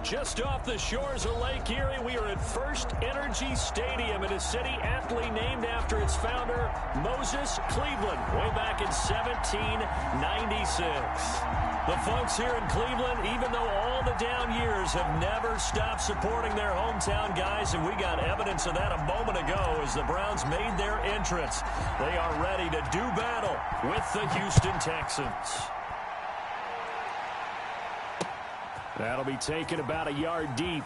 Just off the shores of Lake Erie, we are at First Energy Stadium in a city aptly named after its founder, Moses Cleveland, way back in 1796. The folks here in Cleveland, even though all the down years, have never stopped supporting their hometown guys, and we got evidence of that a moment ago as the Browns made their entrance. They are ready to do battle with the Houston Texans. That'll be taken about a yard deep.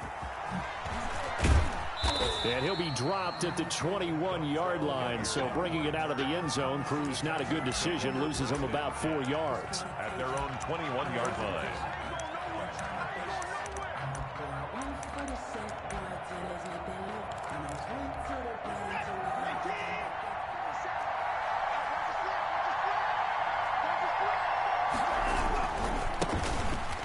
And he'll be dropped at the 21-yard line, so bringing it out of the end zone proves not a good decision, loses him about 4 yards. At their own 21-yard line.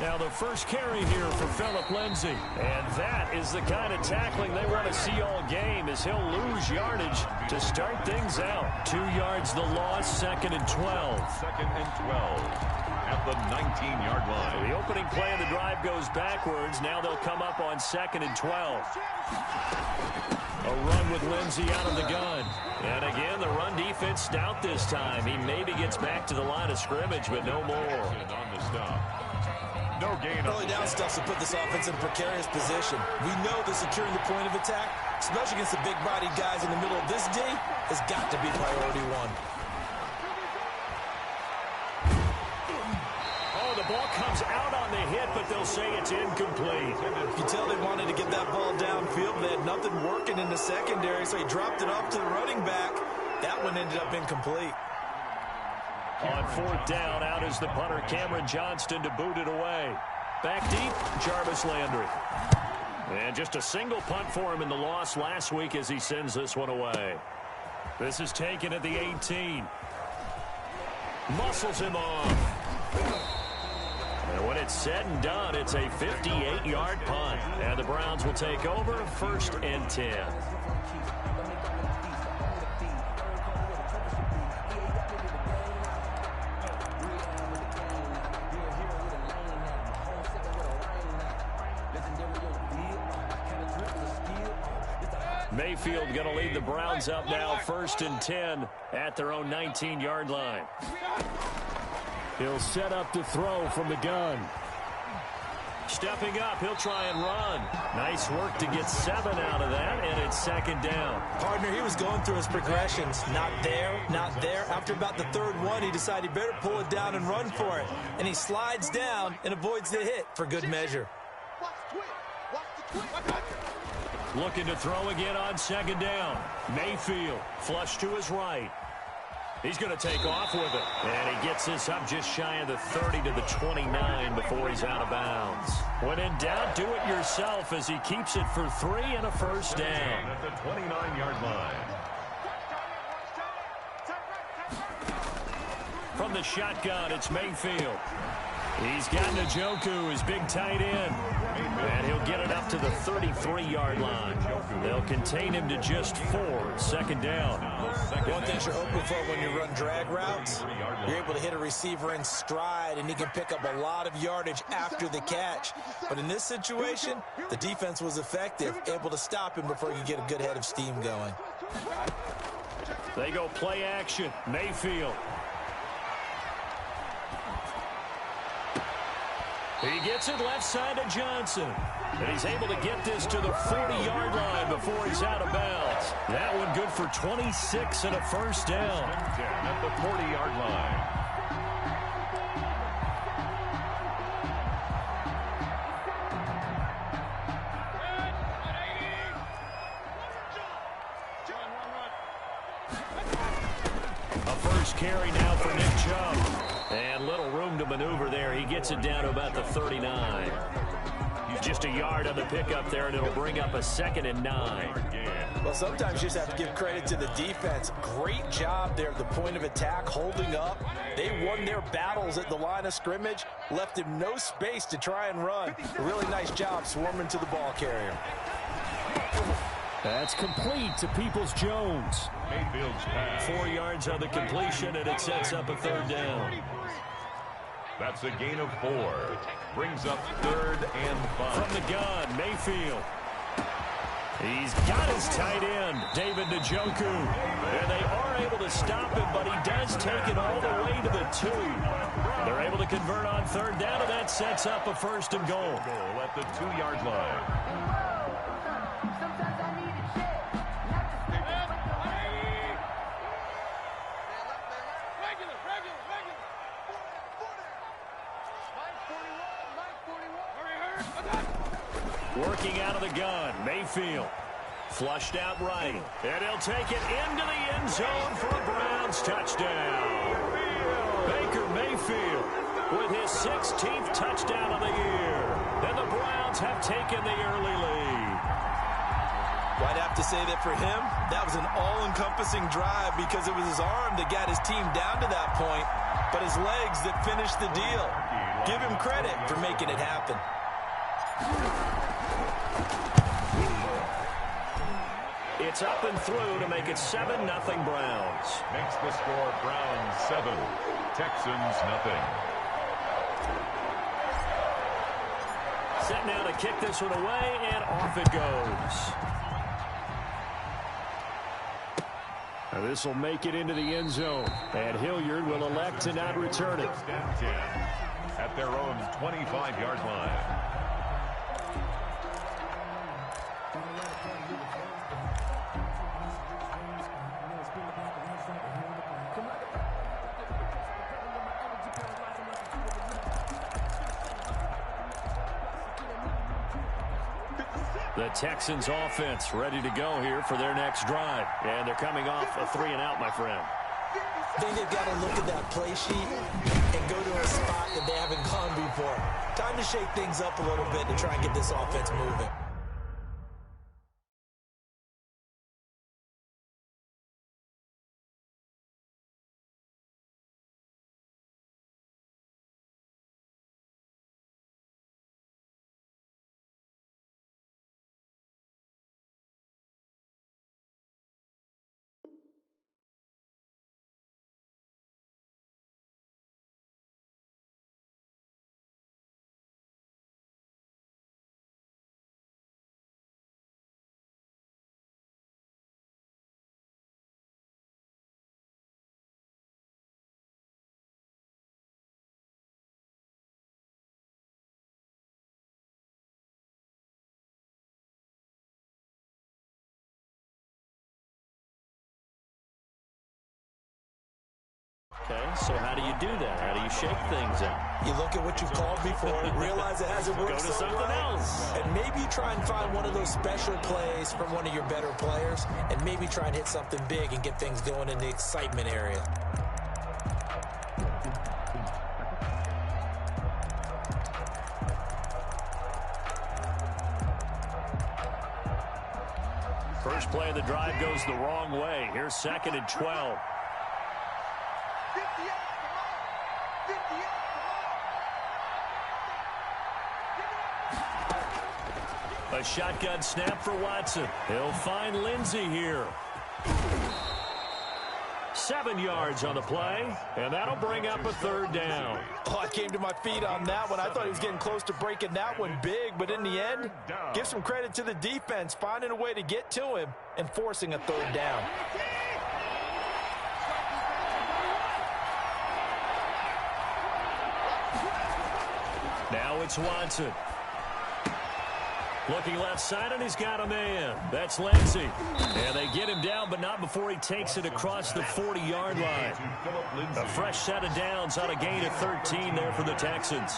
Now the first carry here for Phillip Lindsay. And that is the kind of tackling they want to see all game, as he'll lose yardage to start things out. 2 yards the loss, 2nd and 12. 2nd and 12 at the 19-yard line. So the opening play of the drive goes backwards. Now they'll come up on 2nd and 12. A run with Lindsay out of the gun. And again, the run defense stout this time. He maybe gets back to the line of scrimmage, but no more. On the stop. No gain. Early down stuff to put this offense in a precarious position. We know that securing the point of attack, especially against the big-bodied guys in the middle of this D, has got to be priority one. Oh, the ball comes out on the hit, but they'll say it's incomplete. You can tell they wanted to get that ball downfield. They had nothing working in the secondary, so he dropped it off to the running back. That one ended up incomplete. On 4th down, out is the punter, Cameron Johnston, to boot it away. Back deep, Jarvis Landry. And just a single punt for him in the loss last week as he sends this one away. This is taken at the 18. Muscles him off. And when it's said and done, it's a 58-yard punt. And the Browns will take over 1st and 10. Mayfield going to lead the Browns up now, 1st and 10 at their own 19-yard line. He'll set up to throw from the gun. Stepping up, he'll try and run. Nice work to get 7 out of that, and it's 2nd down. Partner, he was going through his progressions. Not there, not there. After about the 3rd one, he decided he better pull it down and run for it. And he slides down and avoids the hit for good measure. Looking to throw again on 2nd down. Mayfield, flush to his right. He's going to take off with it. And he gets this up just shy of the 30 to the 29 before he's out of bounds. When in doubt, do it yourself as he keeps it for 3 and a 1st down. At the 29-yard line. From the shotgun, it's Mayfield. He's got Njoku, his big tight end. And he'll get it up to the 33-yard line. They'll contain him to just 4, 2nd down. One thing you're hoping for when you run drag routes, you're able to hit a receiver in stride, and he can pick up a lot of yardage after the catch. But in this situation, the defense was effective, able to stop him before you get a good head of steam going. They go play action. Mayfield. He gets it left side to Johnson. And he's able to get this to the 40-yard line before he's out of bounds. That one good for 26 and a 1st down. At the 40-yard line. A first carry now for Nick Chubb. And little room to maneuver there. He gets it down to about the 39. Just a yard on the pickup there, and it'll bring up a 2nd and 9. Well, sometimes you just have to give credit to the defense. Great job there at the point of attack, holding up. They won their battles at the line of scrimmage, left him no space to try and run. A really nice job swarming to the ball carrier. That's complete to Peoples-Jones. Mayfield's pass. 4 yards on the completion, and it sets up a 3rd down. That's a gain of 4. Brings up 3rd and 5. From the gun, Mayfield. He's got his tight end, David Njoku. And they are able to stop him, but he does take it all the way to the 2. They're able to convert on 3rd down, and that sets up a 1st and goal. Goal at the 2-yard line. Working out of the gun, Mayfield. Flushed out right. And he'll take it into the end zone for a Browns touchdown. Baker Mayfield with his 16th touchdown of the year. And the Browns have taken the early lead. Well, I'd have to say that for him, that was an all-encompassing drive because it was his arm that got his team down to that point, but his legs that finished the deal. Give him credit for making it happen. It's up and through to make it 7-0 Browns. Makes the score Browns 7, Texans nothing. Set now to kick this one away, and off it goes. Now this will make it into the end zone, and Hilliard will elect to not return it. First down 10 at their own 25-yard line. The Texans offense ready to go here for their next drive. And they're coming off a 3-and-out, my friend. I think they've got to look at that play sheet and go to a spot that they haven't gone before. Time to shake things up a little bit to try and get this offense moving. Okay, so how do you do that? How do you shake things up? You look at what you've called before, realize it hasn't worked Go to so something well, else. and maybe try and find one of those special plays from one of your better players, and maybe try and hit something big and get things going in the excitement area. First play of the drive goes the wrong way. Here's 2nd and 12. A shotgun snap for Watson. He'll find Lindsey here. 7 yards on the play, and that'll bring up a 3rd down. Oh, I came to my feet on that one. I thought he was getting close to breaking that one big, but in the end, give some credit to the defense, finding a way to get to him and forcing a 3rd down. Now it's Watson. Looking left side, and he's got a man. That's Lindsey. And they get him down, but not before he takes it across the 40-yard line. A fresh set of downs on a gain of 13 there for the Texans.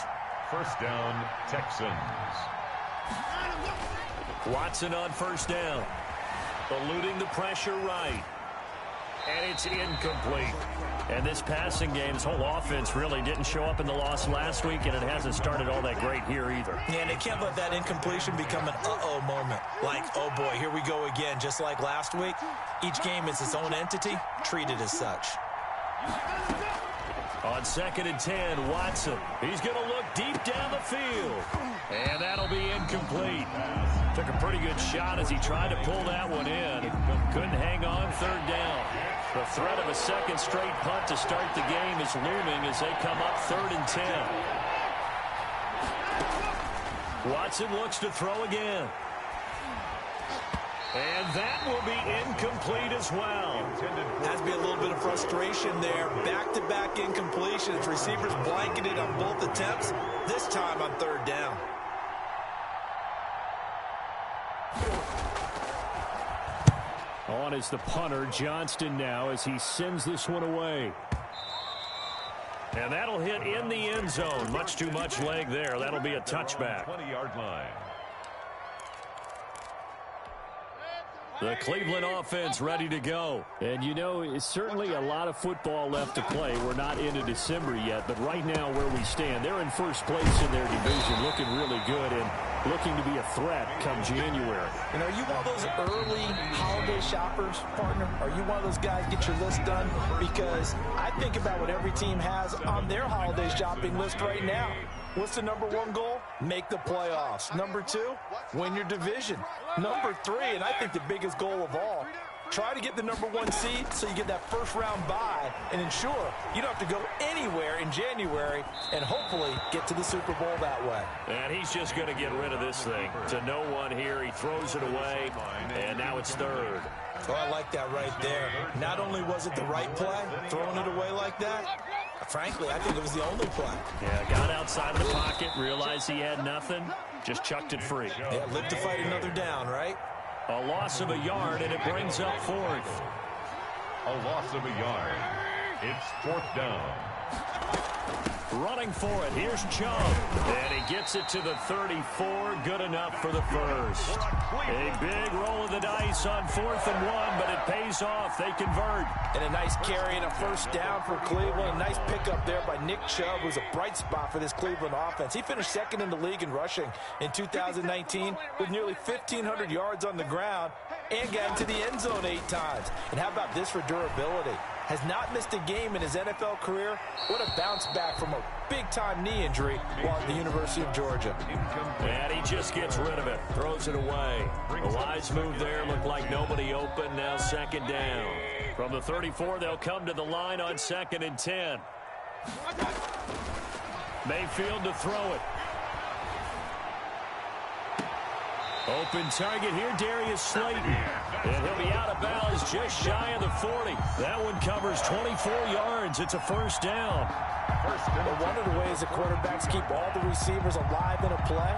First down, Texans. Watson on first down. Eluding the pressure right. And it's incomplete. And this passing game, this whole offense really didn't show up in the loss last week, and it hasn't started all that great here either. Yeah, and they can't let that incompletion become an uh-oh moment. Like, oh boy, here we go again. Just like last week, each game is its own entity, treated as such. On 2nd and 10, Watson. He's going to look deep down the field. And that'll be incomplete. Took a pretty good shot as he tried to pull that one in. Couldn't hang on 3rd down. The threat of a second straight punt to start the game is looming as they come up 3rd and 10. Watson looks to throw again. And that will be incomplete as well. Has to be a little bit of frustration there. Back-to-back incompletions. Receivers blanketed on both attempts, this time on 3rd down. On is the punter, Johnston, now as he sends this one away. And that'll hit in the end zone. Much too much leg there. That'll be a touchback. 20-yard line. The Cleveland offense ready to go. And, you know, it's certainly a lot of football left to play. We're not into December yet, but right now where we stand, they're in first place in their division, looking really good and looking to be a threat come January. And are you one of those early holiday shoppers, partner? Are you one of those guys get your list done? Because I think about what every team has on their holiday shopping list right now. What's the number 1 goal? Make the playoffs. Number 2, win your division. Number 3, and I think the biggest goal of all, try to get the number 1 seed so you get that first-round bye and ensure you don't have to go anywhere in January and hopefully get to the Super Bowl that way. And he's just going to get rid of this thing. To no one here, he throws it away, and now it's 3rd. Oh, I like that right there. Not only was it the right play, throwing it away like that, frankly, I think it was the only play. Yeah, got outside of the pocket, realized he had nothing, just chucked it free. Yeah, live to fight another down, right? A loss of a yard, and it brings up 4th. A loss of a yard. It's 4th down. Running for it, here's Chubb. And he gets it to the 34, good enough for the first. A big roll of the dice on 4th and 1, but it pays off. They convert. And a nice carry and a first down for Cleveland. A nice pickup there by Nick Chubb, who's a bright spot for this Cleveland offense. He finished 2nd in the league in rushing in 2019 with nearly 1,500 yards on the ground and got into the end zone 8 times. And how about this for durability? Has not missed a game in his NFL career. What a bounce back from a big-time knee injury while at the University of Georgia. And he just gets rid of it, throws it away. A wise move there, looked like nobody open, now 2nd down. From the 34, they'll come to the line on 2nd and 10. Mayfield to throw it. Open target here, Darius Slayton. And he'll be out of bounds just shy of the 40. That one covers 24 yards. It's a first down. But one of the ways the quarterbacks keep all the receivers alive in a play,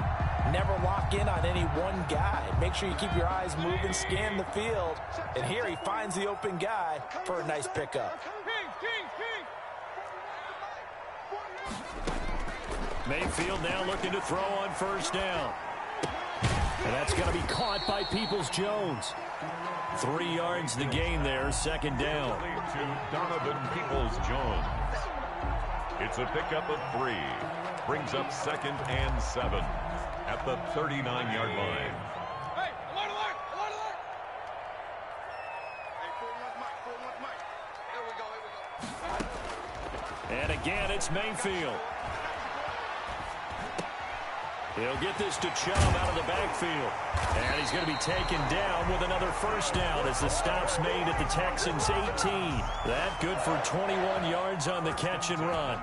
never lock in on any one guy. Make sure you keep your eyes moving, scan the field. And here he finds the open guy for a nice pickup. Mayfield now looking to throw on first down. And that's going to be caught by Peoples-Jones. 3 yards the gain there, 2nd down. To Donovan Peoples-Jones. It's a pickup of 3. Brings up 2nd and 7 at the 39-yard line. Hey, alert, alert, alert, alert. Hey, 4-1, Mike, 4-1, Mike. Here we go, here we go. And again, it's Mayfield. He'll get this to Chubb out of the backfield. And he's going to be taken down with another first down as the stop's made at the Texans' 18. That good for 21 yards on the catch and run.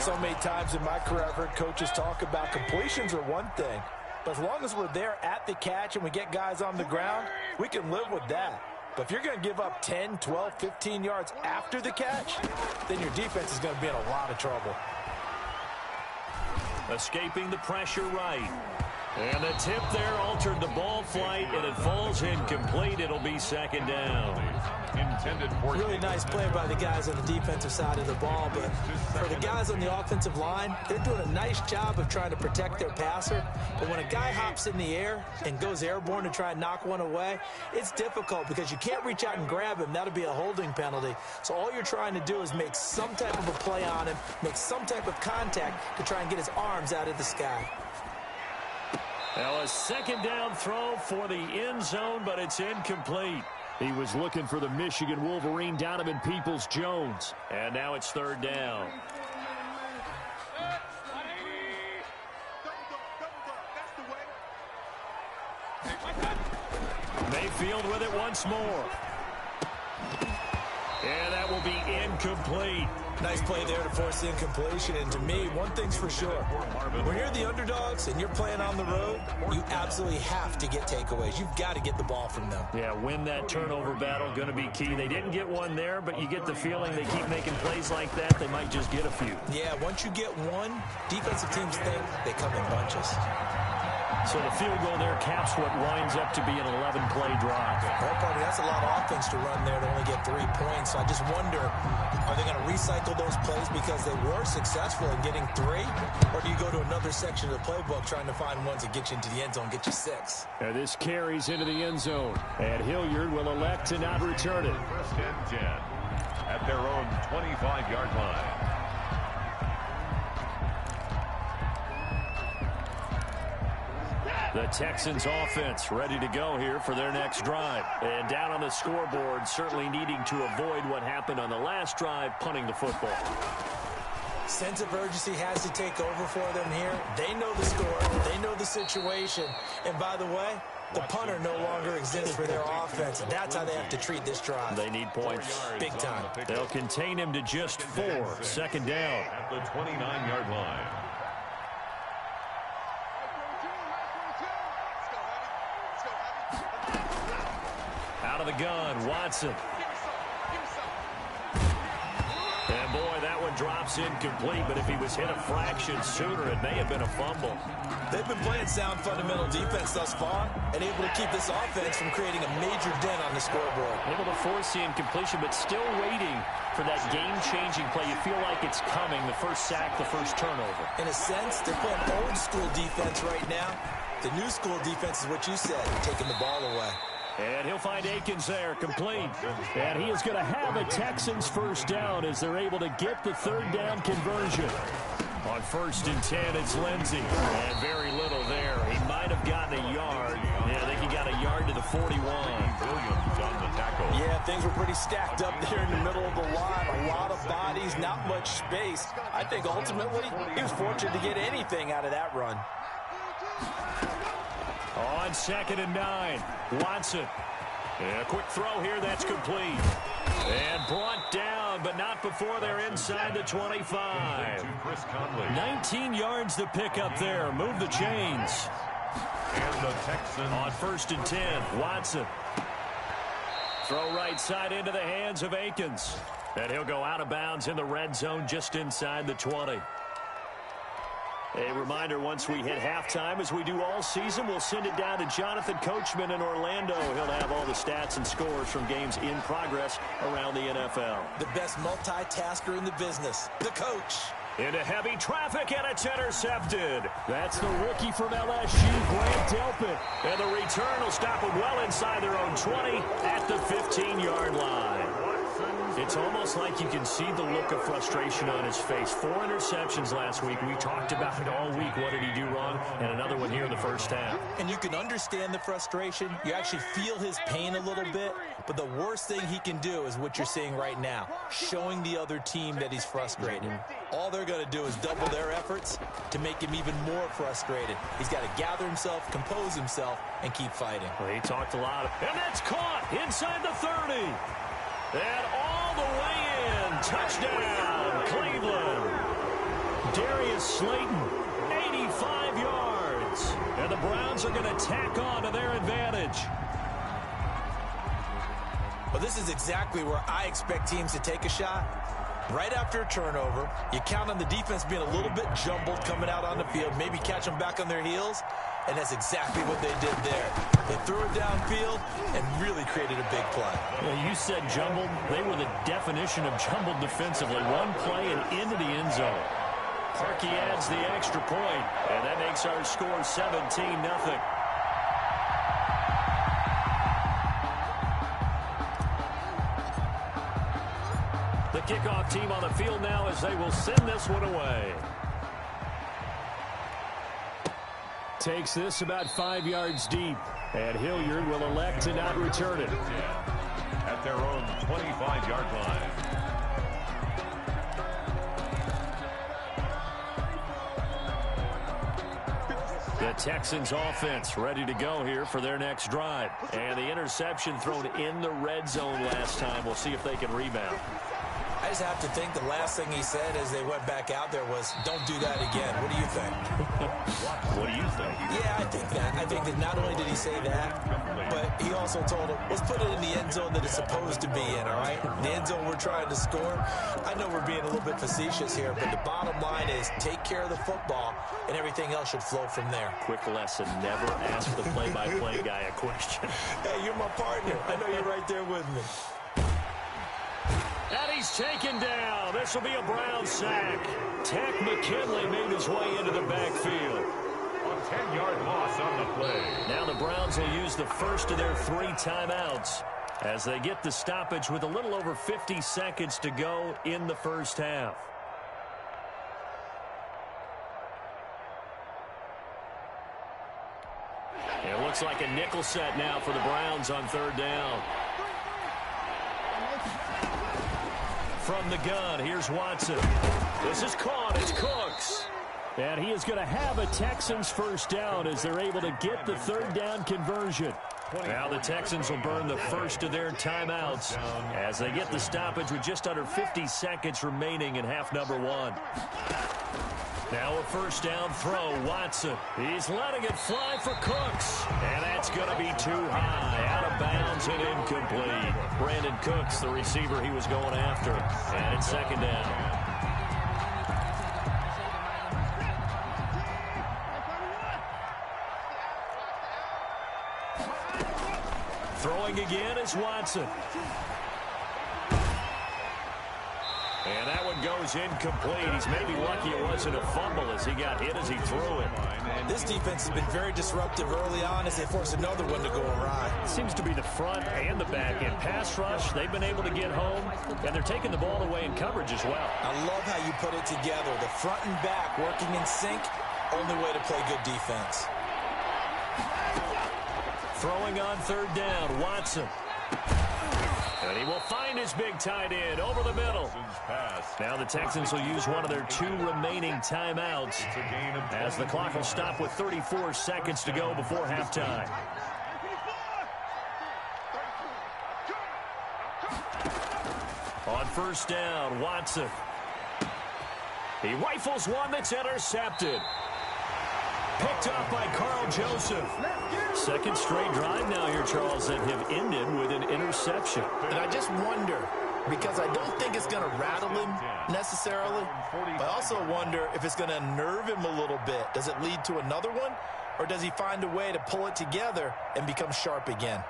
So many times in my career I've heard coaches talk about completions are one thing, but as long as we're there at the catch and we get guys on the ground, we can live with that. But if you're going to give up 10, 12, 15 yards after the catch, then your defense is going to be in a lot of trouble. Escaping the pressure right. And the tip there altered the ball flight, and it falls incomplete. It'll be 2nd down. Intended for really nice play by the guys on the defensive side of the ball, but for the guys on the offensive line, they're doing a nice job of trying to protect their passer. But when a guy hops in the air and goes airborne to try and knock one away, it's difficult because you can't reach out and grab him. That'll be a holding penalty. So all you're trying to do is make some type of a play on him, make some type of contact to try and get his arms out of the sky. Now a 2nd down throw for the end zone, but it's incomplete. He was looking for the Michigan Wolverine, Donovan Peoples-Jones. And now it's 3rd down. Mayfield with it once more. And that will be incomplete. Nice play there to force the incompletion. And to me, one thing's for sure. When you're the underdogs and you're playing on the road, you absolutely have to get takeaways. You've got to get the ball from them. Yeah, win that turnover battle, going to be key. They didn't get one there, but you get the feeling they keep making plays like that, they might just get a few. Yeah, once you get one, defensive teams think they come in bunches. So the field goal there caps what winds up to be an 11-play drive. That's a lot of offense to run there to only get 3 points. So I just wonder, are they going to recycle those plays because they were successful in getting 3? Or do you go to another section of the playbook trying to find ones that get you into the end zone, get you 6? And this carries into the end zone. And Hilliard will elect to not return it. First and 10 at their own 25-yard line. The Texans offense ready to go here for their next drive. And down on the scoreboard, certainly needing to avoid what happened on the last drive, punting the football. Sense of urgency has to take over for them here. They know the score. They know the situation. And by the way, the punter no longer exists for their offense. That's how they have to treat this drive. They need points. Big time. They'll contain him to just 4. Second down. At the 29-yard line. Out of the gun, Watson. And boy, that one drops incomplete, but if he was hit a fraction sooner, it may have been a fumble. They've been playing sound fundamental defense thus far and able to keep this offense from creating a major dent on the scoreboard. Able to force the incompletion, but still waiting for that game-changing play. You feel like it's coming, the first sack, the first turnover. In a sense, they're playing old-school defense right now. The new school defense is what you said, taking the ball away. And he'll find Akins there, complete. And he is going to have a Texans first down as they're able to get the third down conversion. On 1st and 10, it's Lindsey. And very little there. He might have gotten a yard. Yeah, I think he got a yard to the 41. Williams on the tackle. Yeah, things were pretty stacked up there in the middle of the line. A lot of bodies, not much space. I think ultimately he was fortunate to get anything out of that run. On 2nd and 9, Watson. And a quick throw here, that's complete. And brought down, but not before they're inside the 25. 19 yards to pick up there. Move the chains. And the Texans on 1st and 10, Watson. Throw right side into the hands of Akins. And he'll go out of bounds in the red zone just inside the 20. A reminder, once we hit halftime, as we do all season, we'll send it down to Jonathan Coachman in Orlando. He'll have all the stats and scores from games in progress around the NFL. The best multitasker in the business, the coach. Into heavy traffic, and it's intercepted. That's the rookie from LSU, Grant Delpit. And the return will stop him well inside their own 20 at the 15-yard line. It's almost like you can see the look of frustration on his face. 4 interceptions last week. We talked about it all week. What did he do wrong? And another one here in the first half. And you can understand the frustration. You actually feel his pain a little bit. But the worst thing he can do is what you're seeing right now, showing the other team that he's frustrated. All they're going to do is double their efforts to make him even more frustrated. He's got to gather himself, compose himself, and keep fighting. Well, he talked a lot. And that's caught inside the 30. And all the way in. Touchdown, Cleveland. Darius Slayton, 85 yards. And the Browns are going to tack on to their advantage. Well, this is exactly where I expect teams to take a shot. Right after a turnover, you count on the defense being a little bit jumbled coming out on the field, maybe catch them back on their heels, and that's exactly what they did there. They threw it downfield and really created a big play. Well, you said jumbled. They were the definition of jumbled defensively. One play and into the end zone. Parkey adds the extra point, and that makes our score 17-0. The kickoff team on the field now as they will send this one away. Takes this about 5 yards deep, and Hilliard will elect to not return it. At their own 25-yard line. The Texans offense ready to go here for their next drive. And the interception thrown in the red zone last time. We'll see if they can rebound. I just have to think the last thing he said as they went back out there was, don't do that again. What do you think? What do you think? Yeah, I think that. I think that not only did he say that, but he also told him, let's put it in the end zone that it's supposed to be in, all right? The end zone we're trying to score. I know we're being a little bit facetious here, but the bottom line is take care of the football, and everything else should flow from there. Quick lesson, never ask the play-by-play guy a question. Hey, you're my partner. I know you're right there with me. And he's taken down. This will be a Brown sack. Tech McKinley made his way into the backfield. A 10-yard loss on the play. Now the Browns will use the first of their 3 timeouts as they get the stoppage with a little over 50 seconds to go in the first half. It looks like a nickel set now for the Browns on 3rd down. From the gun, here's Watson. This is caught. It's Cooks. And he is going to have a Texans first down as they're able to get the 3rd down conversion. Now the Texans will burn the first of their timeouts as they get the stoppage with just under 50 seconds remaining in half number 1. Now a first down throw, Watson. He's letting it fly for Cooks. And that's going to be too high, out of bounds and incomplete. Brandon Cooks, the receiver he was going after. And it's 2nd down. Throwing again is Watson. And that one goes incomplete. He's maybe lucky it wasn't a fumble as he got hit as he threw it. This defense has been very disruptive early on as they force another one to go awry. Seems to be the front and the back end. Pass rush, they've been able to get home, and they're taking the ball away in coverage as well. I love how you put it together. The front and back working in sync, only way to play good defense. Throwing on 3rd down, Watson. And he will find his big tight end over the middle. Now the Texans will use one of their 2 remaining timeouts as the clock will stop with 34 seconds to go before halftime. On 1st down, Watson. He rifles one that's intercepted. Picked up by Carl Joseph. 2nd straight drive now here, Charles, that have ended with an interception. And I just wonder, because I don't think it's going to rattle him necessarily, but I also wonder if it's going to nerve him a little bit. Does it lead to another one, or does he find a way to pull it together and become sharp again?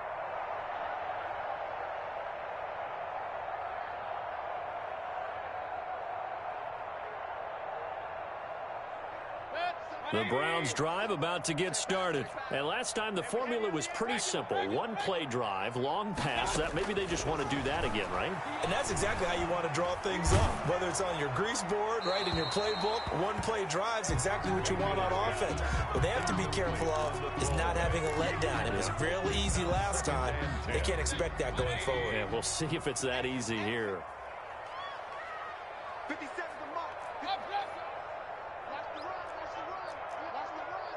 The Browns drive about to get started. And last time the formula was pretty simple. 1 play drive, long pass. That maybe they just want to do that again, right? And that's exactly how you want to draw things up. Whether it's on your grease board, right, in your playbook, 1 play drive's exactly what you want on offense. What they have to be careful of is not having a letdown. It was really easy last time. They can't expect that going forward. Yeah, we'll see if it's that easy here. 57 to Mike. Watch the run. Watch the run. Watch the run.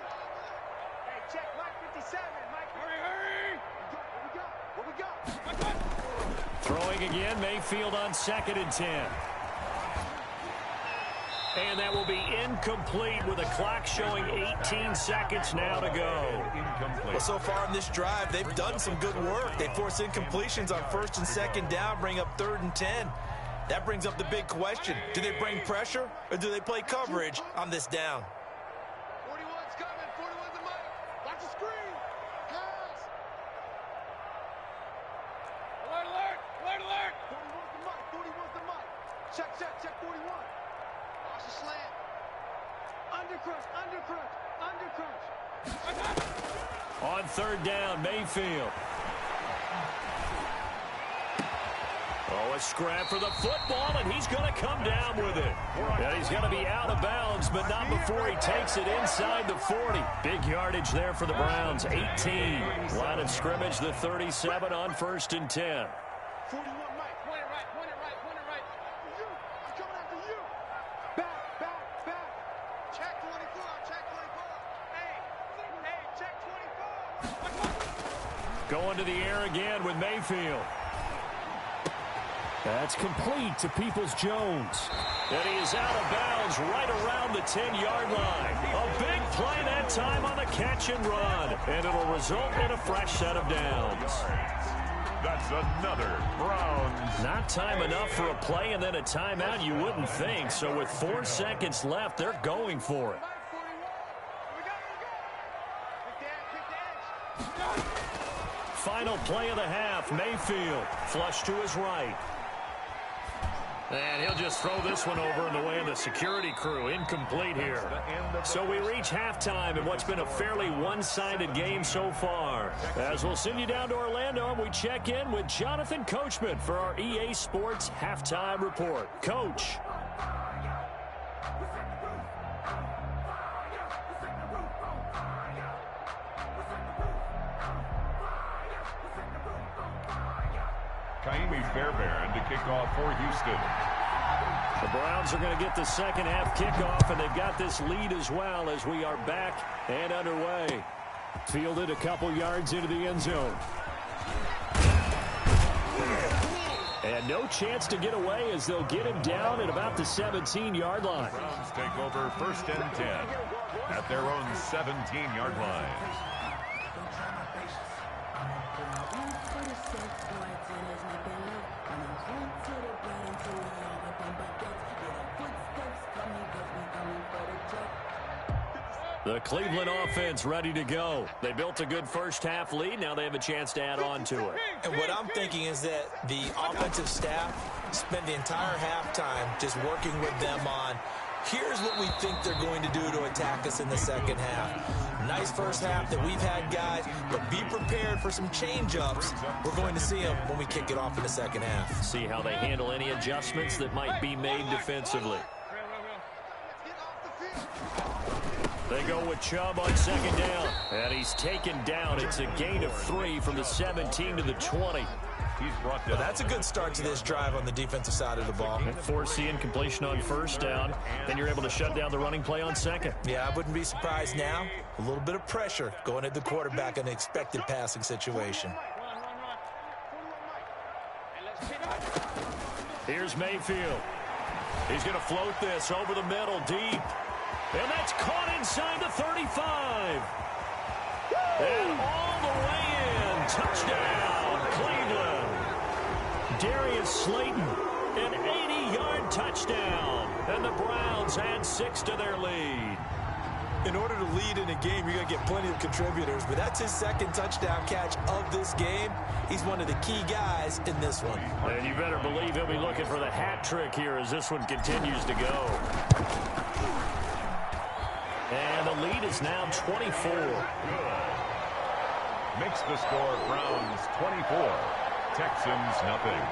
Hey, check Mike 57. Mike, hurry. What we got? Throwing again, Mayfield on 2nd and 10. And that will be incomplete with a clock showing 18 seconds now to go. Well, so far in this drive, they've done some good work. They force incompletions on 1st and 2nd down, bring up 3rd and 10. That brings up the big question. Do they bring pressure, or do they play coverage on this down? 41's coming. 41's the mic. Watch the screen. Pass. Alert, alert. Alert, alert. 41's the mic. 41's the mic. Check 41. Watch the slant. Undercrunch. On 3rd down, Mayfield. Oh, a scrap for the football, and he's going to come down with it. And he's going to be out of bounds, but not before he takes it inside the 40. Big yardage there for the Browns, 18. Line of scrimmage, the 37 on 1st and 10. 41, Mike. Point it right. After you. I'm coming after you. Back. Check 24. Hey, Going to the air again with Mayfield. That's complete to Peoples-Jones. And he is out of bounds right around the 10-yard line. A big play that time on the catch and run. And it'll result in a fresh set of downs. That's another Browns. Not time enough for a play and then a timeout, you wouldn't think. So with 4 seconds left, they're going for it. Final play of the half, Mayfield. Flush to his right. And he'll just throw this one over in the way of the security crew. Incomplete here. So we reach halftime in what's been a fairly one-sided game so far. As we'll send you down to Orlando, and we check in with Jonathan Coachman for our EA Sports Halftime Report. Coach. Fairbairn to kick off for Houston. The Browns are going to get the second half kickoff, and they've got this lead as well as we are back and underway. Fielded a couple yards into the end zone. And no chance to get away as they'll get him down at about the 17-yard line. Browns take over 1st and 10 at their own 17-yard line. The Cleveland offense ready to go. They built a good first half lead. Now they have a chance to add on to it. And what I'm thinking is that the offensive staff spent the entire halftime just working with them on, here's what we think they're going to do to attack us in the second half. Nice first half that we've had, guys, but be prepared for some change-ups. We're going to see them when we kick it off in the second half. See how they handle any adjustments that might be made defensively. They go with Chubb on second down. And he's taken down. It's a gain of 3 from the 17 to the 20. He's brought down. Well, that's a good start to this drive on the defensive side of the ball. Force incompletion on first down. Then you're able to shut down the running play on second. Yeah, I wouldn't be surprised now. A little bit of pressure going at the quarterback in an expected passing situation. Here's Mayfield. He's going to float this over the middle, deep. And that's caught inside the 35. And all the way in. Touchdown, Cleveland. Darius Slayton, an 80-yard touchdown. And the Browns add 6 to their lead. In order to lead in a game, you're going to get plenty of contributors, but that's his second touchdown catch of this game. He's one of the key guys in this one. And you better believe he'll be looking for the hat trick here as this one continues to go. And the lead is now 24. Makes the score Browns 24, Texans nothing.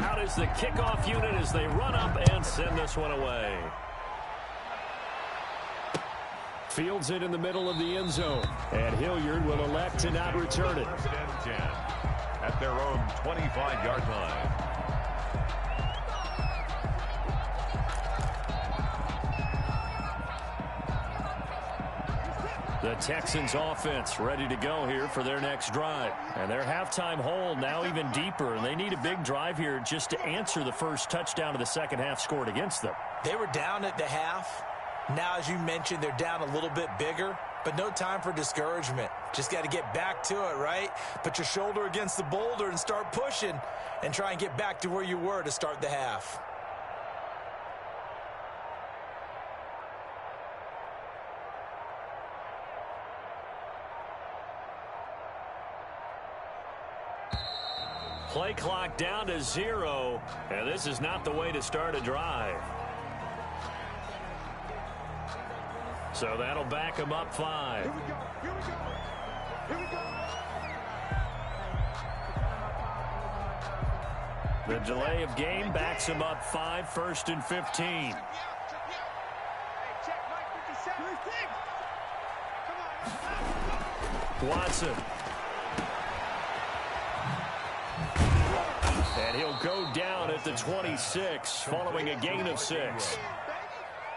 Out is the kickoff unit as they run up and send this one away. Fields it in the middle of the end zone. And Hilliard will elect to not return it. 1st and 10 at their own 25-yard line. The Texans offense ready to go here for their next drive. And their halftime hold now even deeper. And they need a big drive here just to answer the first touchdown of the second half scored against them. They were down at the half. Now, as you mentioned, they're down a little bit bigger, but no time for discouragement. Just got to get back to it, right? Put your shoulder against the boulder and start pushing and try and get back to where you were to start the half. Play clock down to 0, and this is not the way to start a drive. So that'll back them up 5. Here we go. Here we go. Here we go. The delay of game backs them up 5, 1st and 15. Hey, check Mike 57. Come on. Watson. And he'll go down at the 26 following a gain of 6.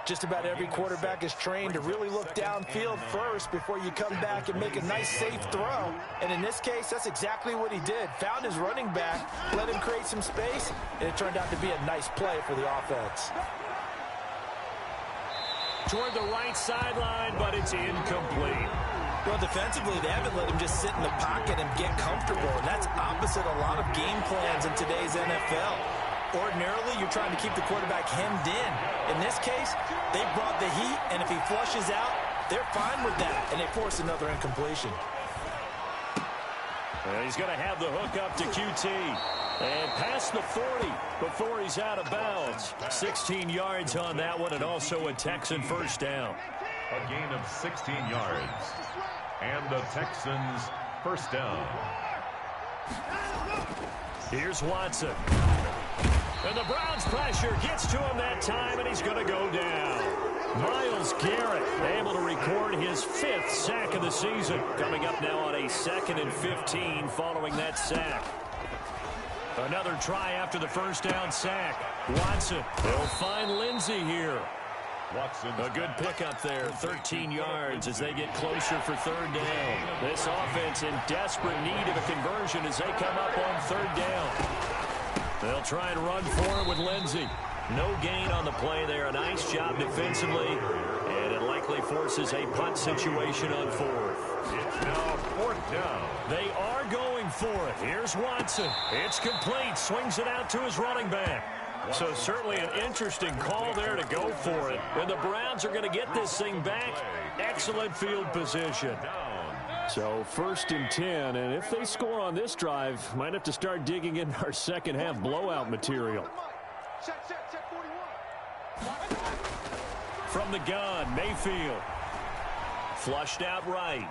Just about every quarterback is trained to really look downfield first before you come back and make a nice, safe throw. And in this case, that's exactly what he did. Found his running back, let him create some space, and it turned out to be a nice play for the offense. Toward the right sideline, but it's incomplete. Well, defensively, they haven't let him just sit in the pocket and get comfortable, and that's opposite a lot of game plans in today's NFL. Ordinarily, you're trying to keep the quarterback hemmed in. In this case, they brought the heat, and if he flushes out, they're fine with that, and they force another incompletion. Well, he's going to have the hook up to QT. And past the 40 before he's out of bounds. 16 yards on that one, and also a Texan first down. A gain of 16 yards. And the Texans first down. Here's Watson. And the Browns pressure gets to him that time, and he's going to go down. Myles Garrett able to record his 5th sack of the season. Coming up now on a 2nd and 15 following that sack. Another try after the first down sack. Watson will find Lindsey here. Watson, a good pickup there, 13 yards as they get closer for 3rd down. This offense in desperate need of a conversion as they come up on 3rd down. They'll try and run for it with Lindsey. No gain on the play there. A nice job defensively, and it likely forces a punt situation on 4th. It's now 4th down. They are going for it. Here's Watson. It's complete. Swings it out to his running back. So certainly an interesting call there to go for it. And the Browns are going to get this thing back. Excellent field position. So 1st and 10, and if they score on this drive, might have to start digging in our second half blowout material. From the gun, Mayfield. Flushed out right.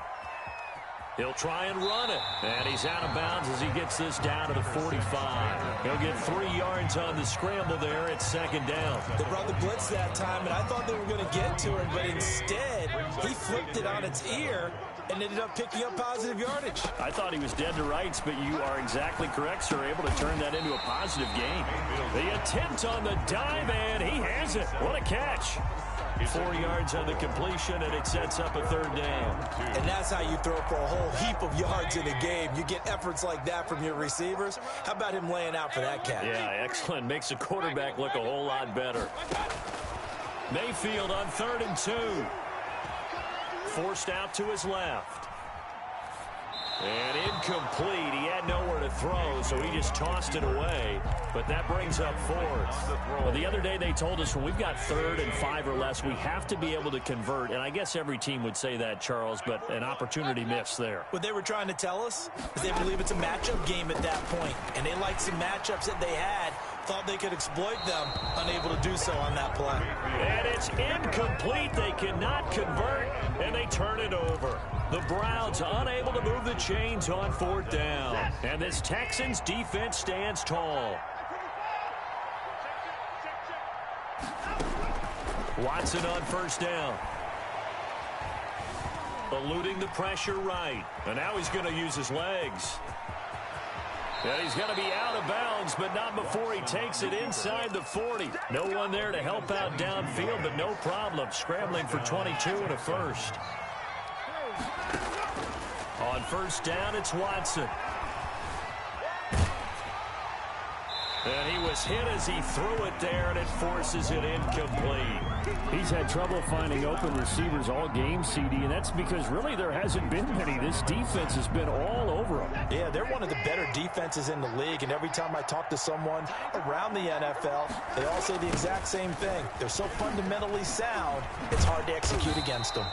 He'll try and run it. And he's out of bounds as he gets this down to the 45. He'll get 3 yards on the scramble there at 2nd down. They brought the blitz that time, and I thought they were going to get to him, but instead, he flipped it on its ear and ended up picking up positive yardage. I thought he was dead to rights, but you are exactly correct, sir. Able to turn that into a positive gain. The attempt on the dive, and he has it. What a catch. 4 yards on the completion, and it sets up a 3rd down. And that's how you throw for a whole heap of yards in a game. You get efforts like that from your receivers. How about him laying out for that catch? Yeah, excellent. Makes the quarterback look a whole lot better. Mayfield on 3rd and 2. Forced out to his left. And incomplete. He had nowhere to throw, so he just tossed it away. But that brings up 4th. Well, the other day they told us when we've got 3rd and 5 or less, we have to be able to convert. And I guess every team would say that, Charles, but an opportunity missed there. What they were trying to tell us is they believe it's a matchup game at that point. And they liked some matchups that they had. Thought they could exploit them, unable to do so on that play. And it's incomplete. They cannot convert, and they turn it over. The Browns unable to move the chains on 4th down. And this Texans defense stands tall. Watson on 1st down. Eluding the pressure right. And now he's going to use his legs. And he's going to be out of bounds, but not before he takes it inside the 40. No one there to help out downfield, but no problem. Scrambling for 22 and a first. On 1st down, it's Watson. And he was hit as he threw it there, and it forces it incomplete. He's had trouble finding open receivers all game, CD, and that's because really there hasn't been many. This defense has been all over them. Yeah, they're one of the better defenses in the league, and every time I talk to someone around the NFL, they all say the exact same thing. They're so fundamentally sound, it's hard to execute against them.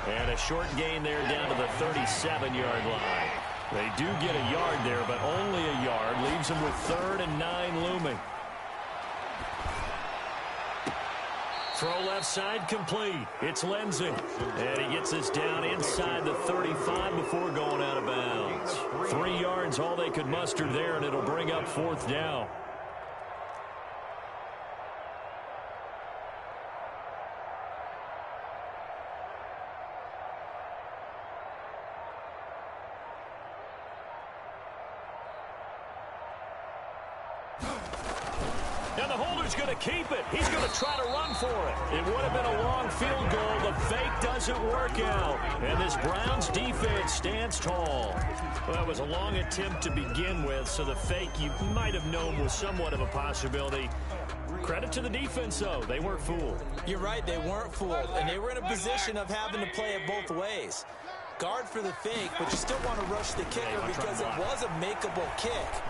And a short gain there down to the 37-yard line. They do get a yard there, but only a yard. Leaves them with 3rd and 9 looming. Throw left side complete. It's Lindsey. And he gets this down inside the 35 before going out of bounds. 3 yards, all they could muster there, and it'll bring up 4th down. And the holder's going to keep it. He's going to try to run for it. It would have been a long field goal. The fake doesn't work out. And this Browns defense stands tall. Well, that was a long attempt to begin with, so the fake you might have known was somewhat of a possibility. Credit to the defense, though. They weren't fooled. You're right, they weren't fooled. And they were in a position of having to play it both ways. Guard for the fake, but you still want to rush the kicker because it was a makeable kick.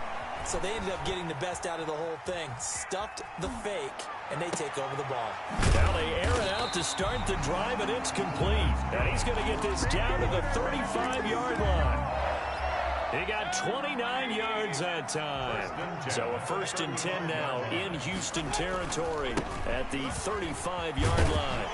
So they ended up getting the best out of the whole thing. Stuffed the fake, and they take over the ball. Now they air it out to start the drive, and it's complete. And he's going to get this down to the 35-yard line. He got 29 yards that time. So a 1st and 10 now in Houston territory at the 35-yard line.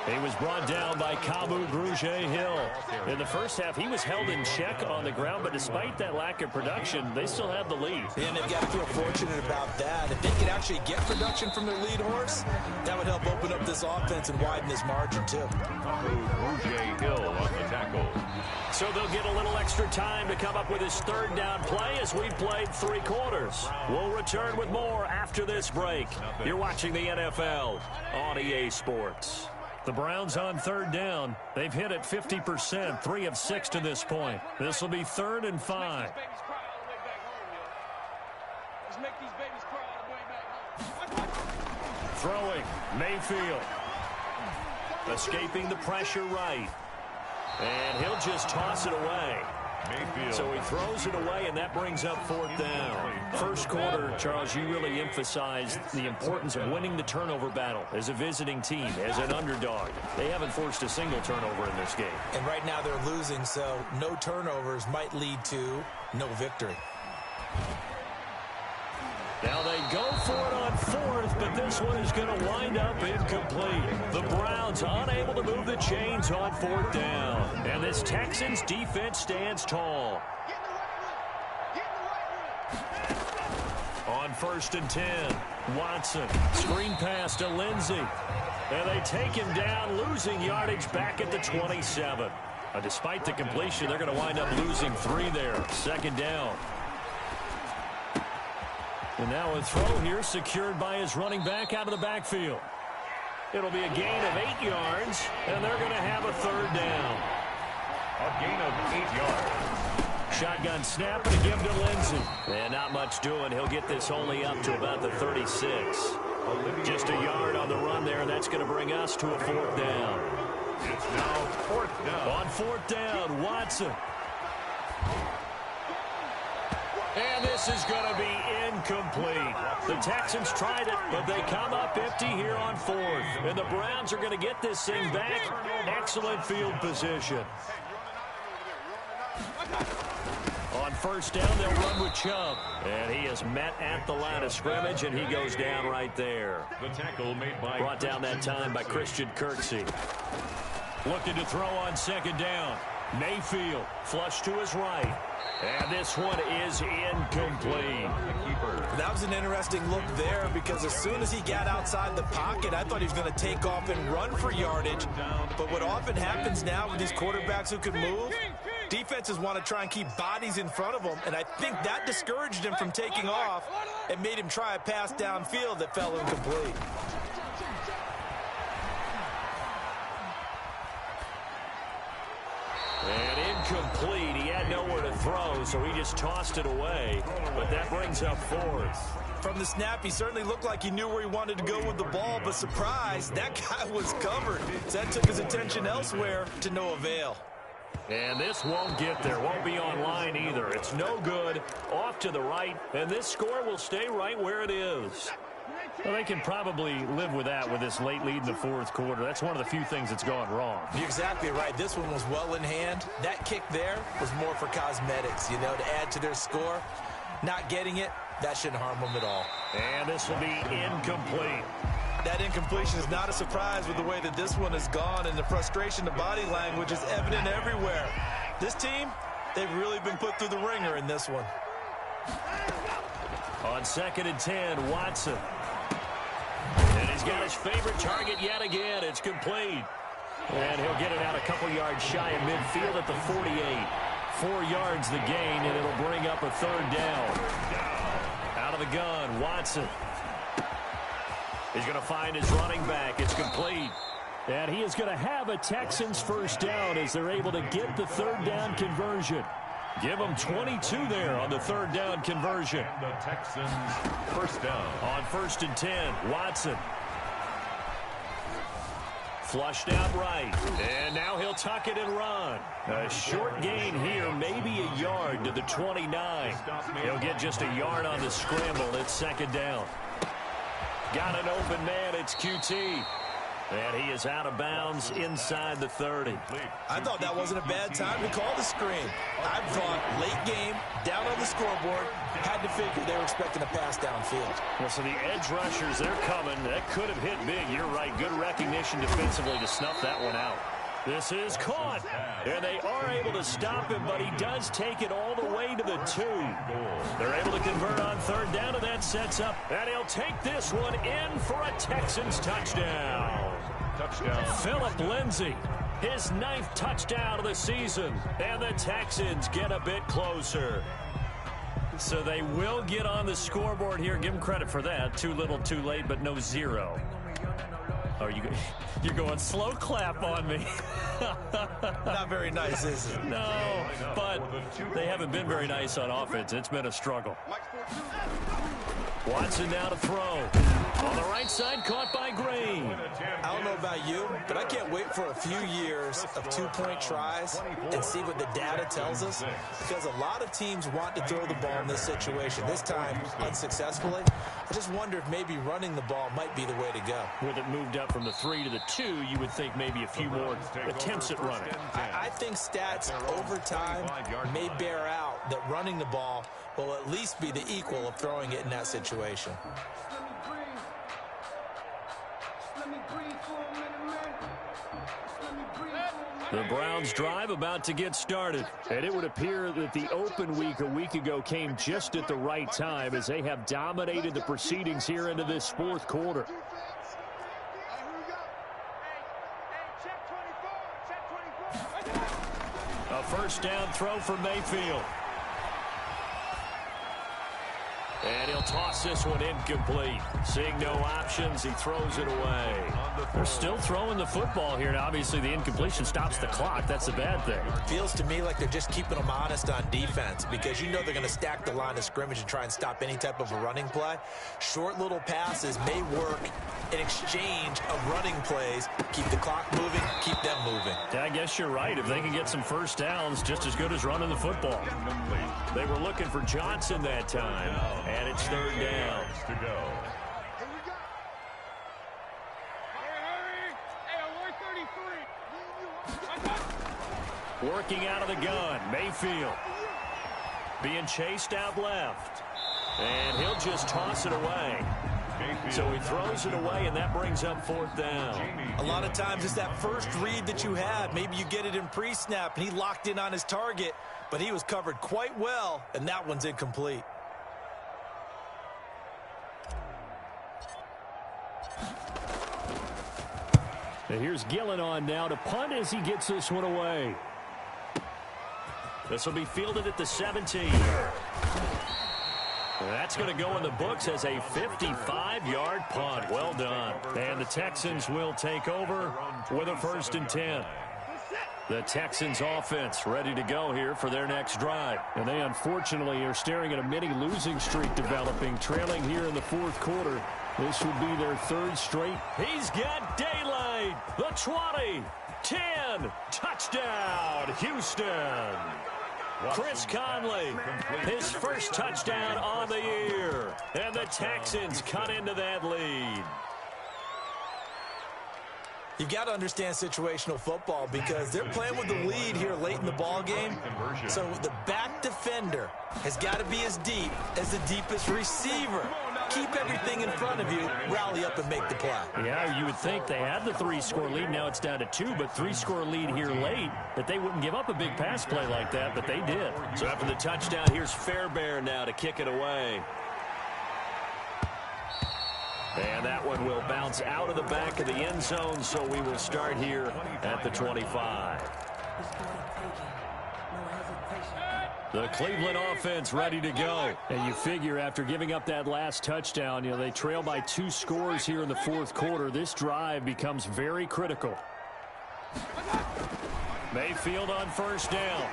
He was brought down by Kamu Grugier-Hill. In the first half, he was held in check on the ground, but despite that lack of production, they still have the lead. And they've got to feel fortunate about that. If they could actually get production from their lead horse, that would help open up this offense and widen this margin, too. Grugier-Hill on the tackle. So they'll get a little extra time to come up with his 3rd down play as we've played 3 quarters. We'll return with more after this break. You're watching the NFL on EA Sports. The Browns on 3rd down. They've hit it 50%, 3 of 6 to this point. This will be 3rd and 5. Throwing, Mayfield. Escaping the pressure right. And he'll just toss it away. Mayfield. So he throws it away, and that brings up 4th down. First quarter, Charles, you really emphasized the importance of winning the turnover battle as a visiting team, as an underdog. They haven't forced a single turnover in this game. And right now they're losing, so no turnovers might lead to no victory. Now they go for it on 4th, but this one is going to wind up incomplete. The Browns unable to move the chains on 4th down. And this Texans defense stands tall. On 1st and 10, Watson, screen pass to Lindsey. And they take him down, losing yardage back at the 27. Despite the completion, they're going to wind up losing 3 there. 2nd down. And now a throw here secured by his running back out of the backfield. It'll be a gain of 8 yards, and they're going to have a 3rd down. A gain of 8 yards. Shotgun snap and a give to Lindsey. And not much doing. He'll get this only up to about the 36. Just a yard on the run there, and that's going to bring us to a 4th down. It's now 4th down. On 4th down, Watson. And this is going to be incomplete. The Texans tried it, but they come up empty here on 4th. And the Browns are going to get this thing back. Excellent field position. On 1st down, they'll run with Chubb. And he is met at the line of scrimmage, and he goes down right there. The tackle made by brought down that time by Christian Kirksey. Looking to throw on 2nd down. Mayfield, flush to his right. And this one is incomplete. That was an interesting look there because as soon as he got outside the pocket, I thought he was going to take off and run for yardage. But what often happens now with these quarterbacks who can move, defenses want to try and keep bodies in front of them, and I think that discouraged him from taking off and made him try a pass downfield that fell incomplete. And incomplete. He had nowhere to throw, so he just tossed it away. But that brings up 4th. From the snap, he certainly looked like he knew where he wanted to go with the ball, but surprise, that guy was covered. So that took his attention elsewhere to no avail. And this won't get there. Won't be online either. It's no good. Off to the right, and this score will stay right where it is. Well, they can probably live with that with this late lead in the 4th quarter. That's one of the few things that's gone wrong. You're exactly right. This one was well in hand. That kick there was more for cosmetics, you know, to add to their score. Not getting it, that shouldn't harm them at all. And this will be incomplete. That incompletion is not a surprise with the way that this one has gone, and the frustration, the body language is evident everywhere. This team, they've really been put through the ringer in this one. On 2nd and 10, Watson. And he's got his favorite target yet again. It's complete. And he'll get it out a couple yards shy of midfield at the 48. 4 yards the gain, and it'll bring up a 3rd down. Out of the gun, Watson. He's going to find his running back. It's complete. And he is going to have a Texans first down as they're able to get the third down conversion. Give them 22 there on the third down conversion. The Texans first down. On 1st and 10, Watson. Flushed out right. And now he'll tuck it and run. A short gain here, maybe a yard to the 29. He'll get just a yard on the scramble. It's 2nd down. Got an open man. It's QT. And he is out of bounds inside the 30. I thought that wasn't a bad time to call the screen. I thought late game, down on the scoreboard, had to figure they were expecting a pass downfield. Well, so the edge rushers, they're coming. That could have hit big. You're right. Good recognition defensively to snuff that one out. This is caught. And they are able to stop him, but he does take it all the way to the 2. They're able to convert on 3rd down, and that sets up. And he'll take this one in for a Texans touchdown. Phillip Lindsay, his 9th touchdown of the season. And the Texans get a bit closer. So they will get on the scoreboard here. Give them credit for that. Too little, too late, but no 0. Oh, you're going slow clap on me. Not very nice, is it? No, but they haven't been very nice on offense. It's been a struggle. Watson now to throw. On the right side, caught by Green. I don't know about you, but I can't wait for a few years of 2-point tries and see what the data tells us, because a lot of teams want to throw the ball in this situation. This time, unsuccessfully. I just wonder if maybe running the ball might be the way to go. With it moved up from the 3 to the 2, you would think maybe a few more attempts at running. I think stats over time may bear out that running the ball will at least be the equal of throwing it in that situation. The Browns drive about to get started. And it would appear that the open week a week ago came just at the right time as they have dominated the proceedings here into this 4th quarter. A first down throw for Mayfield. And he'll toss this one incomplete. Seeing no options, he throws it away. They're still throwing the football here, and obviously the incompletion stops the clock. That's a bad thing. Feels to me like they're just keeping them honest on defense, because you know they're going to stack the line of scrimmage and try and stop any type of a running play. Short little passes may work in exchange of running plays. Keep the clock moving, keep them moving. Yeah, I guess you're right. If they can get some first downs, just as good as running the football. They were looking for Johnson that time, and it's 3rd down. To go. Working out of the gun, Mayfield. Being chased out left. And he'll just toss it away. So he throws it away, and that brings up 4th down. A lot of times it's that first read that you have. Maybe you get it in pre-snap, and he locked in on his target, but he was covered quite well, and that one's incomplete. And here's Gillen on now to punt as he gets this one away. This will be fielded at the 17. That's going to go in the books as a 55-yard punt. Well done. And the Texans will take over with a 1st and 10. The Texans offense ready to go here for their next drive. And they unfortunately are staring at a mini losing streak developing, trailing here in the 4th quarter. This would be their 3rd straight. He's got daylight. The 20, 10, touchdown, Houston. Chris Conley, his first touchdown on the year. And the Texans cut into that lead. You've got to understand situational football, because they're playing with the lead here late in the ball game. So the back defender has got to be as deep as the deepest receiver. Keep everything in front of you, rally up and make the play. Yeah, you would think they had the 3-score lead. Now it's down to 2, but 3-score lead here late, that they wouldn't give up a big pass play like that, but they did. So after the touchdown, here's Fairbairn now to kick it away. And that one will bounce out of the back of the end zone, so we will start here at the 25. The Cleveland offense ready to go. And you figure after giving up that last touchdown, they trail by 2 scores here in the fourth quarter. This drive becomes very critical. Mayfield on first down.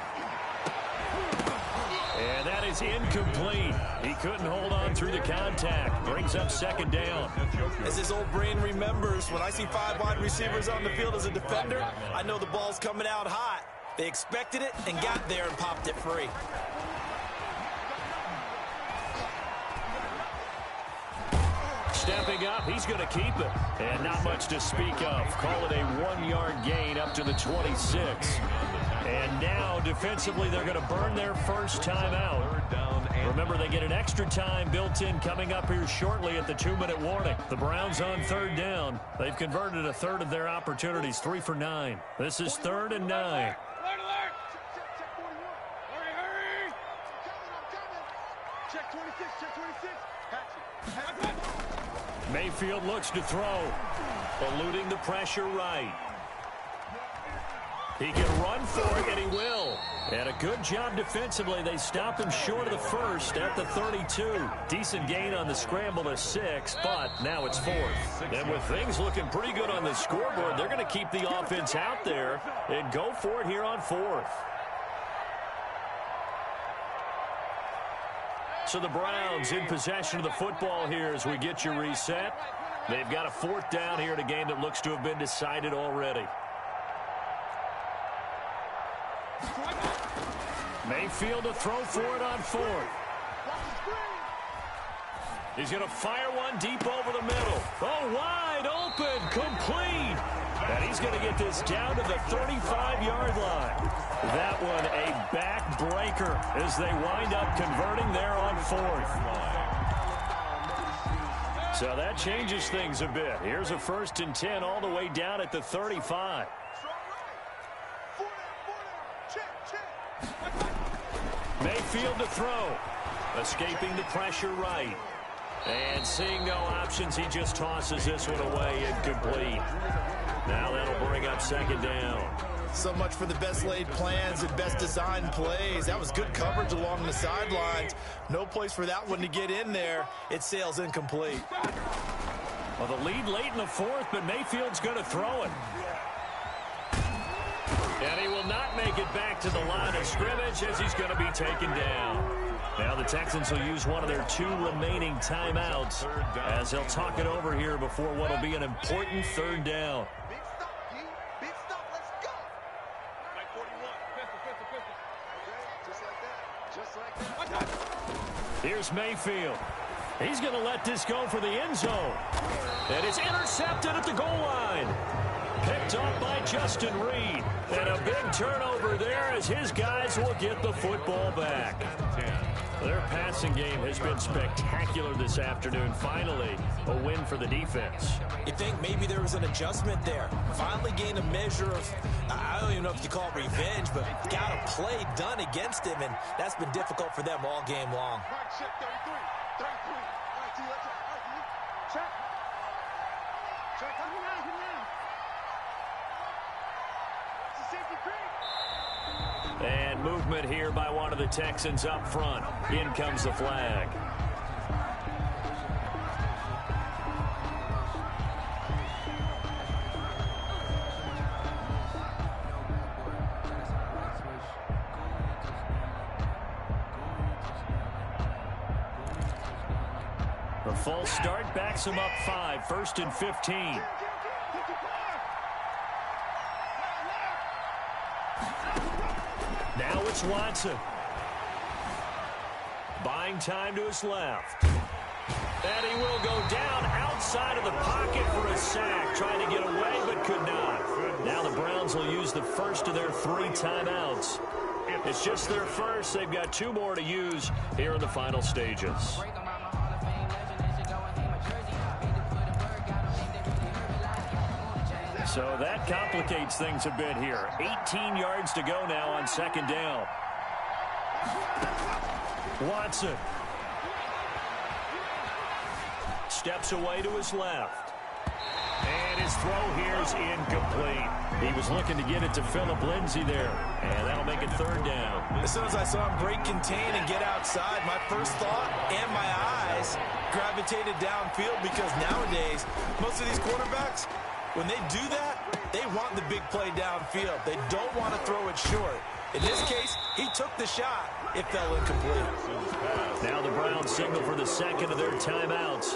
And that is incomplete. He couldn't hold on through the contact. Brings up second down. As his old brain remembers, when I see 5 wide receivers on the field as a defender, I know the ball's coming out hot. They expected it and got there and popped it free. Stepping up, he's going to keep it. And not much to speak of. Call it a 1-yard gain up to the 26. And now, defensively, they're going to burn their first time out. Remember, they get an extra time built in coming up here shortly at the 2-minute warning. The Browns on third down. They've converted a third of their opportunities, 3 for 9. This is 3rd and 9. Mayfield looks to throw, eluding the pressure right. He can run for it, and he will. And a good job defensively. They stop him short of the first at the 32. Decent gain on the scramble to 6, but now it's 4th. And with things looking pretty good on the scoreboard, they're going to keep the offense out there and go for it here on 4th. So the Browns in possession of the football here as we get you reset. They've got a 4th down here in a game that looks to have been decided already. Mayfield to throw for it on 4th. He's going to fire one deep over the middle. Oh, wide open, complete. And he's going to get this down to the 35-yard line. That one a backbreaker as they wind up converting there on 4th. So that changes things a bit. Here's a 1st and 10 all the way down at the 35. Mayfield to throw. Escaping the pressure right. And seeing no options, he just tosses this one away, incomplete. Now that'll bring up 2nd down. So much for the best laid plans and best designed plays. That was good coverage along the sidelines. No place for that one to get in there. It sails incomplete. Well, the lead late in the 4th, but Mayfield's going to throw it. And he will not make it back to the line of scrimmage as he's going to be taken down. Now the Texans will use one of their 2 remaining timeouts as they'll talk it over here before what will be an important 3rd down. Big stop, let's go. 41, pistol. Just like that. Here's Mayfield. He's going to let this go for the end zone. And it's intercepted at the goal line. Picked up by Justin Reed. And a big turnover there as his guys will get the football back. Their passing game has been spectacular this afternoon. Finally, a win for the defense. You think maybe there was an adjustment there. Finally gained a measure of, I don't even know if you call it revenge, but got a play done against him, and that's been difficult for them all game long. Check 33. All right, T, let's check. Check. Come now. It's a safety creek. And movement here by one of the Texans up front. In comes the flag. The false start backs him up 5, 1st and 15. Now it's Watson. Buying time to his left. And he will go down outside of the pocket for a sack. Trying to get away, but could not. Now the Browns will use the first of their 3 timeouts. It's just their first. They've got 2 more to use here in the final stages. So that complicates things a bit here. 18 yards to go now on 2nd down. Watson. Steps away to his left. And his throw here is incomplete. He was looking to get it to Phillip Lindsay there, and that'll make it third down. As soon as I saw him break contain and get outside, my first thought and my eyes gravitated downfield, because nowadays, most of these quarterbacks, when they do that, they want the big play downfield. They don't want to throw it short. In this case, he took the shot. It fell incomplete. Now the Browns signal for the second of their timeouts.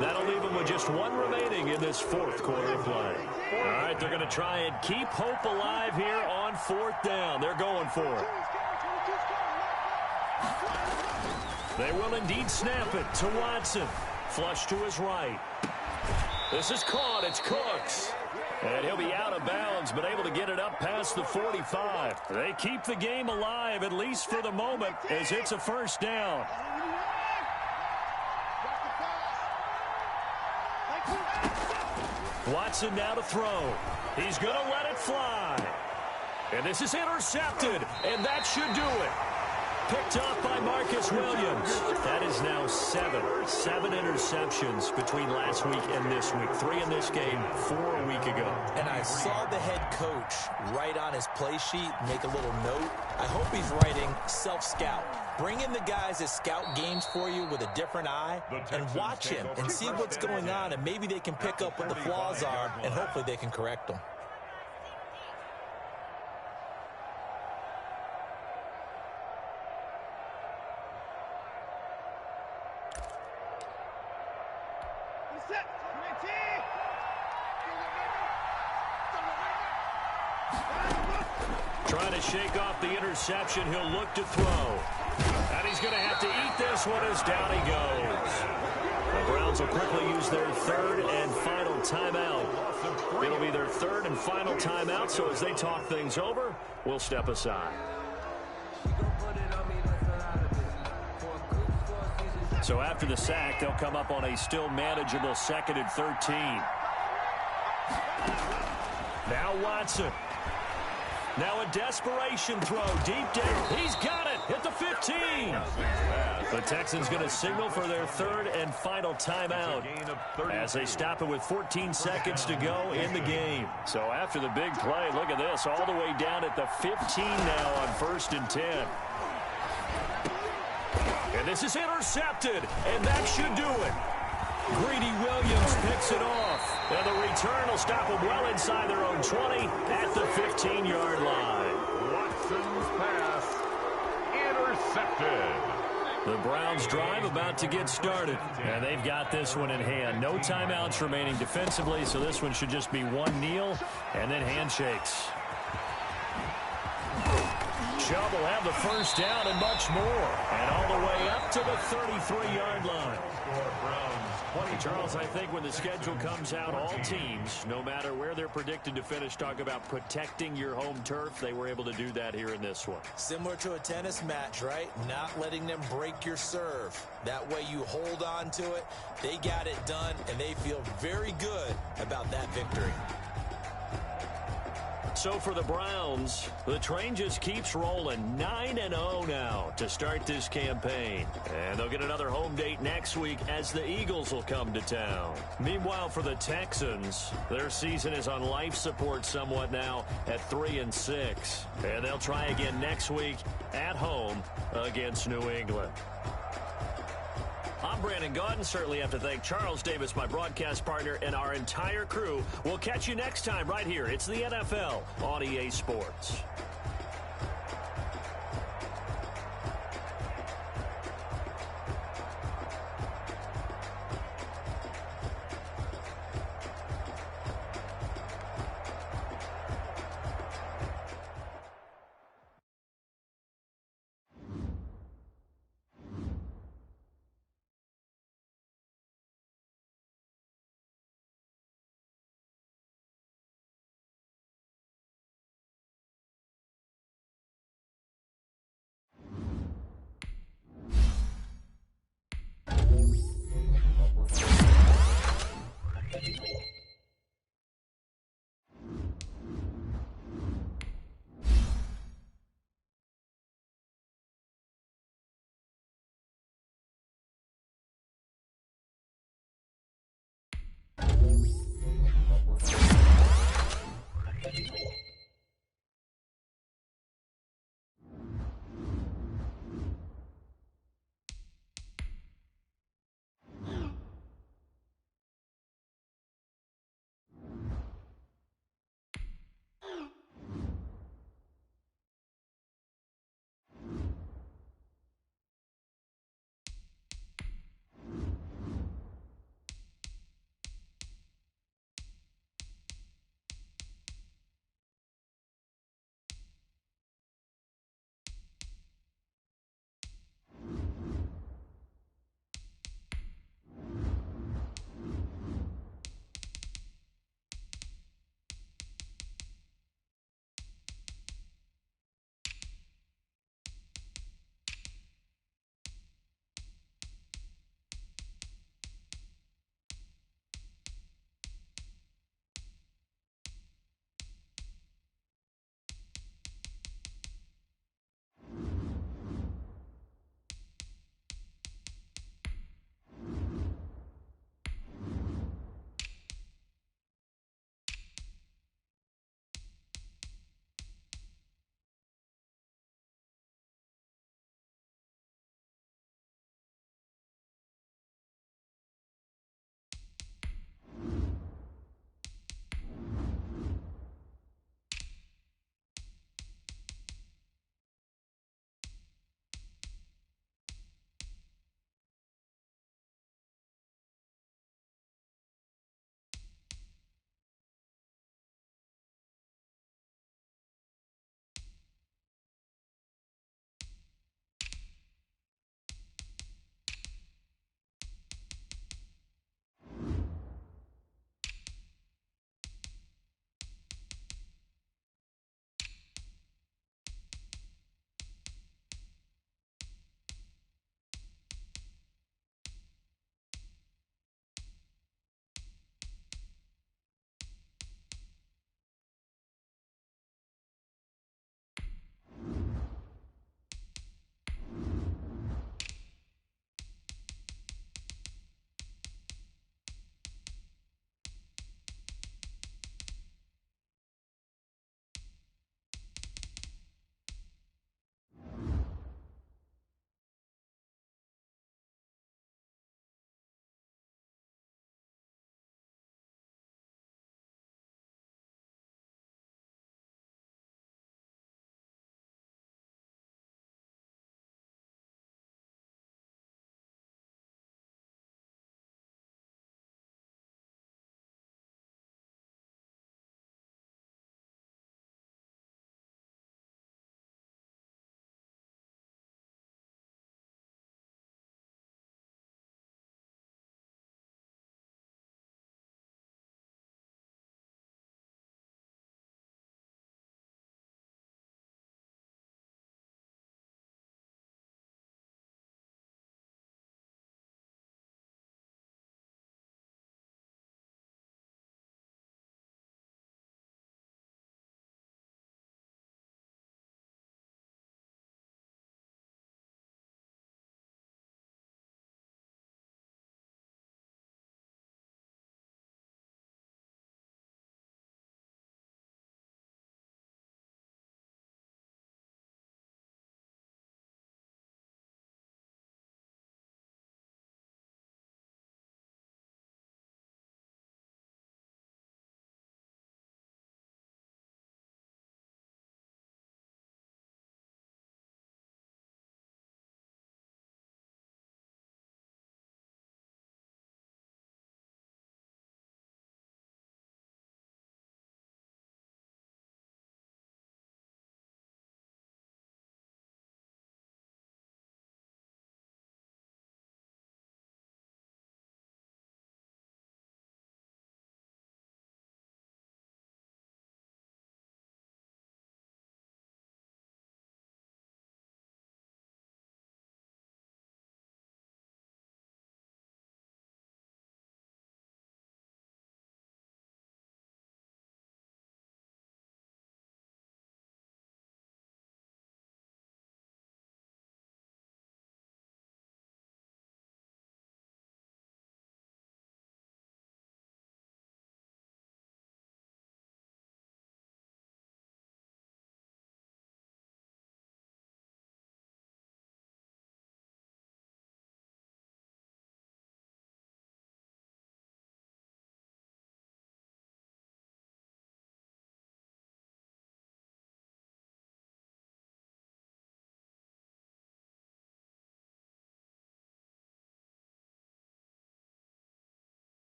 That'll leave them with just one remaining in this fourth quarter of play. All right, they're going to try and keep hope alive here on fourth down. They're going for it. They will indeed snap it to Watson. Flush to his right. This is caught. It's Cooks. And he'll be out of bounds, but able to get it up past the 45. They keep the game alive, at least for the moment, as it's a first down. Watson now to throw. He's going to let it fly. And this is intercepted, and that should do it. Picked off by Marcus Williams. That is now seven interceptions between last week and this week. 3 in this game, 4 a week ago. And I saw the head coach write on his play sheet, make a little note. I hope he's writing self-scout. Bring in the guys that scout games for you with a different eye and watch him and see what's going on, and maybe they can pick up what the flaws are, and hopefully they can correct them. Trying to shake off the interception. He'll look to throw. And he's going to have to eat this one as down he goes. The Browns will quickly use their third and final timeout. It'll be their third and final timeout, so as they talk things over, we'll step aside. So after the sack, they'll come up on a still manageable 2nd and 13. Now Watson. Now a desperation throw deep down. He's got it at the 15. The Texans going to signal for their third and final timeout as they stop it with 14 seconds to go in the game. So after the big play, look at this, all the way down at the 15 now on 1st and 10. And this is intercepted, and that should do it. Greedy Williams picks it off. And the return will stop them well inside their own 20 at the 15-yard line. Watson's pass intercepted. The Browns drive about to get started. And they've got this one in hand. No timeouts remaining defensively, so this one should just be one kneel and then handshakes. Chubb will have the first down and much more. And all the way up to the 33-yard line. Charles, I think when the schedule comes out, all teams, no matter where they're predicted to finish, talk about protecting your home turf. They were able to do that here in this one. Similar to a tennis match, right? Not letting them break your serve. That way you hold on to it. They got it done, and they feel very good about that victory. So for the Browns, the train just keeps rolling. 9-0 now to start this campaign. And they'll get another home date next week as the Eagles will come to town. Meanwhile, for the Texans, their season is on life support somewhat now at 3-6. And they'll try again next week at home against New England. I'm Brandon Gaudin. Certainly have to thank Charles Davis, my broadcast partner, and our entire crew. We'll catch you next time right here. It's the NFL on EA Sports.